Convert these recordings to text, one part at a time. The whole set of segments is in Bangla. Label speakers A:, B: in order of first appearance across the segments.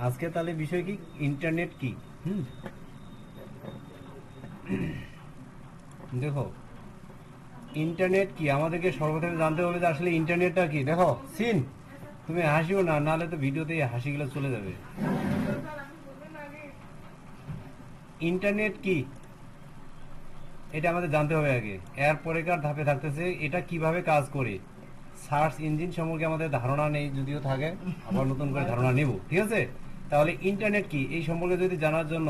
A: আজকে তাহলে বিষয় কি, ইন্টারনেট কি। দেখো ইন্টারনেট কি আমাদেরকে সর্বপ্রথম জানতে হবে যে আসলে ইন্টারনেটটা কি। দেখো সিন, তুমি হাসিও না, নাহলে তো ভিডিওতে হাসিগুলো চলে যাবে। ইন্টারনেট কি এটা আমাদের জানতে হবে আগে। এরপরেকার ধাপে থাকতেছে এটা কিভাবে কাজ করে। সার্চ ইঞ্জিন সম্পর্কে আমাদের ধারণা নেই, যদিও থাকে আবার নতুন করে ধারণা নেব, ঠিক আছে। তাহলে ইন্টারনেট কি এই সম্পর্কে যদি জানার জন্য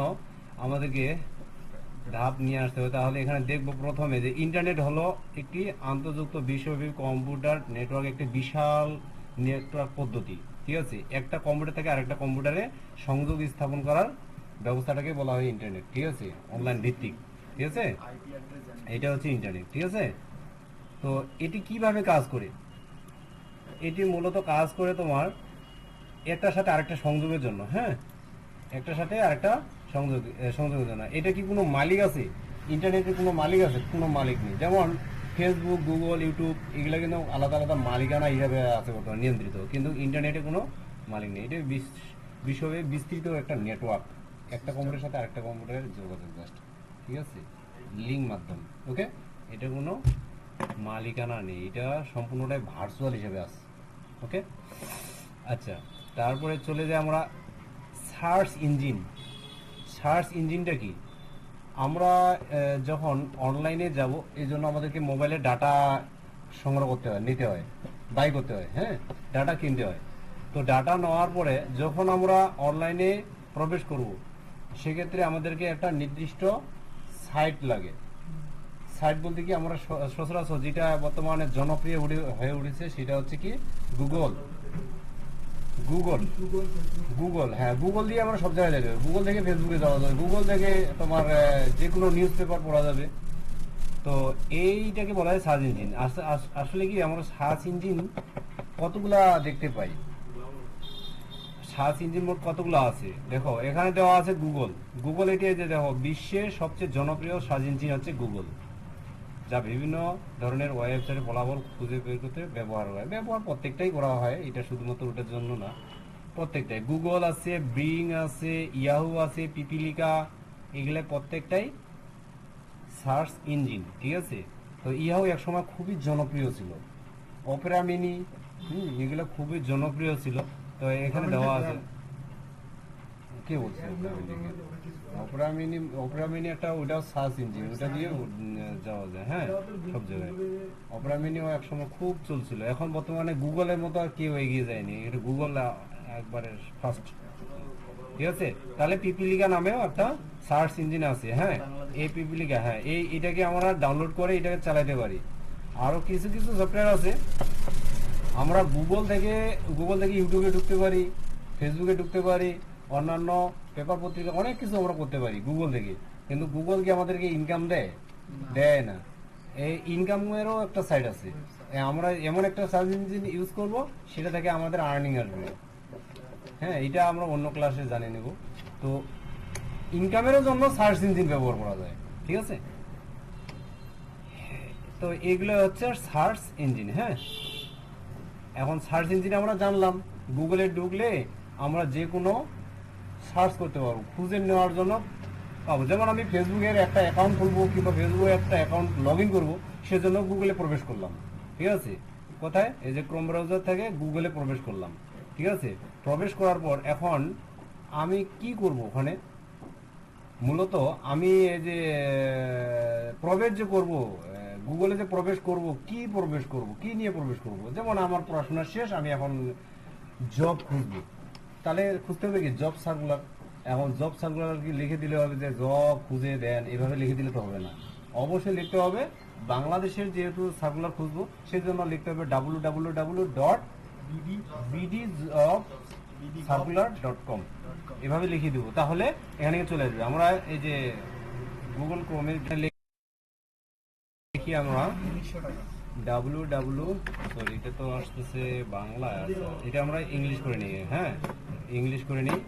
A: আমাদেরকে ধাপ নিয়ে আসতে হবে, তাহলে এখানে দেখব প্রথমে যে ইন্টারনেট হলো একটি আন্তর্যুক্ত বিশ্বব্যাপী কম্পিউটার নেটওয়ার্ক, একটি বিশাল নেটওয়ার্ক পদ্ধতি, ঠিক আছে। একটা কম্পিউটার থেকে আরেকটা কম্পিউটারে সংযোগ স্থাপন করার ব্যবস্থাটাকে বলা হয় ইন্টারনেট, ঠিক আছে, অনলাইন ভিত্তিক, ঠিক আছে। এটা হচ্ছে ইন্টারনেট, ঠিক আছে। তো এটি কিভাবে কাজ করে, এটি মূলত কাজ করে তোমার একটার সাথে আরেকটা সংযোগের জন্য। হ্যাঁ, একটার সাথে আরেকটা সংযোগের জন্য। এটা কি কোনো মালিক আছে? ইন্টারনেটের কোনো মালিক আছে? কোনো মালিক নেই। যেমন ফেসবুক, গুগল, ইউটিউব এগুলো কিন্তু আলাদা আলাদা মালিকানা হিসাবে আছে বর্তমানে নিয়ন্ত্রিত, কিন্তু ইন্টারনেটে কোনো মালিক নেই। এটা বিশ্বব্যাপী বিস্তৃত একটা নেটওয়ার্ক, একটা কম্পিউটারের সাথে আরেকটা কম্পিউটারের যোগাযোগ, জাস্ট, ঠিক আছে, লিঙ্ক মাধ্যম। ওকে, এটা কোনো মালিকানা নেই, এটা সম্পূর্ণটাই ভার্চুয়াল হিসেবে আছে। ওকে, আচ্ছা, তারপরে চলে যাই আমরা সার্চ ইঞ্জিন। সার্চ ইঞ্জিনটা কি? আমরা যখন অনলাইনে যাব, এই জন্য আমাদেরকে মোবাইলে ডাটা সংগ্রহ করতে হয়, নিতে হয়, বাই করতে হয়, হ্যাঁ, ডাটা কিনতে হয়। তো ডাটা নেওয়ার পরে যখন আমরা অনলাইনে প্রবেশ করব, সেক্ষেত্রে আমাদেরকে একটা নির্দিষ্ট সাইট লাগে। সাইট বলতে কি, আমরা সচরাচর যেটা বর্তমানে জনপ্রিয় হয়ে উঠেছে সেটা হচ্ছে কি গুগল। গুগল গুগল হ্যাঁ, গুগল দিয়ে আমরা সব জায়গায় যাবে। গুগল থেকে ফেসবুকে যাওয়া যাবে, গুগল থেকে তোমার যে কোনো নিউজ পেপার পড়া যাবে। তো এইটাকে বলা হয় সার্চ ইঞ্জিন। আসলে কি আমরা সার্চ ইঞ্জিন কতগুলা দেখতে পাই? সার্চ ইঞ্জিন মোট কতগুলো আছে দেখো, এখানে দেওয়া আছে গুগল। গুগল এটি যে দেখো, বিশ্বের সবচেয়ে জনপ্রিয় সার্চ ইঞ্জিন হচ্ছে গুগল, যা বিভিন্ন ধরনের ওয়েবসাইটের ফলাফল খুঁজে বের করতে ব্যবহার হয়। ব্যবহার প্রত্যেকটাই করা হয়, এটা শুধুমাত্র ওটার জন্য না, প্রত্যেকটাই। গুগল আছে, বিং আছে, ইয়াহু আছে, পিপিলিকা, এগুলো প্রত্যেকটাই সার্চ ইঞ্জিন, ঠিক আছে। তো ইয়াহু একসময় খুবই জনপ্রিয় ছিল, অপেরা মিনি, এগুলো খুবই জনপ্রিয় ছিল। তো এখানে দেওয়া আছে, কে বলছে অপেরা মিনি একটা, ওটাও সার্চ ইঞ্জিন, ওটা দিয়ে যাওয়া যায়, হ্যাঁ, সব জায়গায়। অপেরা মিনিও একসময় খুব চলছিল। এখন বর্তমানে গুগলের মতো আর কেউ এগিয়ে যায়নি, এটা গুগল একবারে ফার্স্ট, ঠিক আছে। তাহলে পিপিলিকা নামেও একটা সার্চ ইঞ্জিন আছে, হ্যাঁ, এই পিপিলিকা, হ্যাঁ, এটাকে আমরা ডাউনলোড করে এটাকে চালাতে পারি। আরো কিছু কিছু সফটওয়্যার আছে, আমরা গুগল থেকে ইউটিউবে ঢুকতে পারি, ফেসবুকে ঢুকতে পারি, অন্যান্য পেপার পত্রিকা অনেক কিছু আমরা করতে পারি গুগল থেকে। কিন্তু গুগল কি আমাদেরকে ইনকাম দেয়? দেয় না। এই ইনকামেরও একটা সাইড আছে। আমরা এমন একটা সার্চ ইঞ্জিন ইউজ করব, সেটা থেকে আমাদের আর্নিং আসবে। হ্যাঁ, এটা আমরা অন্য ক্লাসে জানিয়ে নেব। তো ইনকামেরও জন্য সার্চ ইঞ্জিন ব্যবহার করা যায়, ঠিক আছে। তো এগুলো হচ্ছে সার্চ ইঞ্জিন। হ্যাঁ, এখন সার্চ ইঞ্জিন আমরা জানলাম, গুগলে ঢুকলে আমরা যে কোনো সার্চ করতে পারবো, খুঁজে নেওয়ার জন্য পাবো। যেমন আমি ফেসবুকের একটা অ্যাকাউন্ট খুলবো কিংবা ফেসবুকে একটা অ্যাকাউন্ট লগ ইন করবো, সেজন্য গুগলে প্রবেশ করলাম, ঠিক আছে। কোথায়? এই যে ক্রোম ব্রাউজার থেকে গুগলে প্রবেশ করলাম, ঠিক আছে। প্রবেশ করার পর এখন আমি কি করব ওখানে, মূলত আমি এই যে প্রবেশ যে করব, গুগলে যে প্রবেশ করব, কি নিয়ে প্রবেশ করব। যেমন আমার পড়াশোনা শেষ, আমি এখন জব খুঁজবো, তাহলে খুঁজতে হবে কি জব সার্কুলার। এখন জব সার্কুলার কি লিখে দিলে হবে যে জব খুঁজে দেন, এভাবে লিখে দিলে তো হবে না। অবশ্যই লিখতে হবে, বাংলাদেশের যেহেতু সার্কুলার খুঁজবো সেজন্য লিখতে হবে www.bdjobcircular.com, এভাবে লিখে দেবো, তাহলে এখানে চলে আসবে। আমরা এই যে গুগল ক্রোমে লিখি আমরা সরি, এটা তো আসতেছে বাংলা, এটা আমরা ইংলিশ করে নিই, হ্যাঁ, ইংলিশ করে নিই।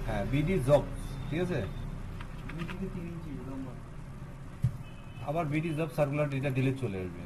A: হ্যাঁ, বিডি জব, ঠিক আছে। আবার বিডি জব সার্কুলার এটা দিলে চলে আসবে।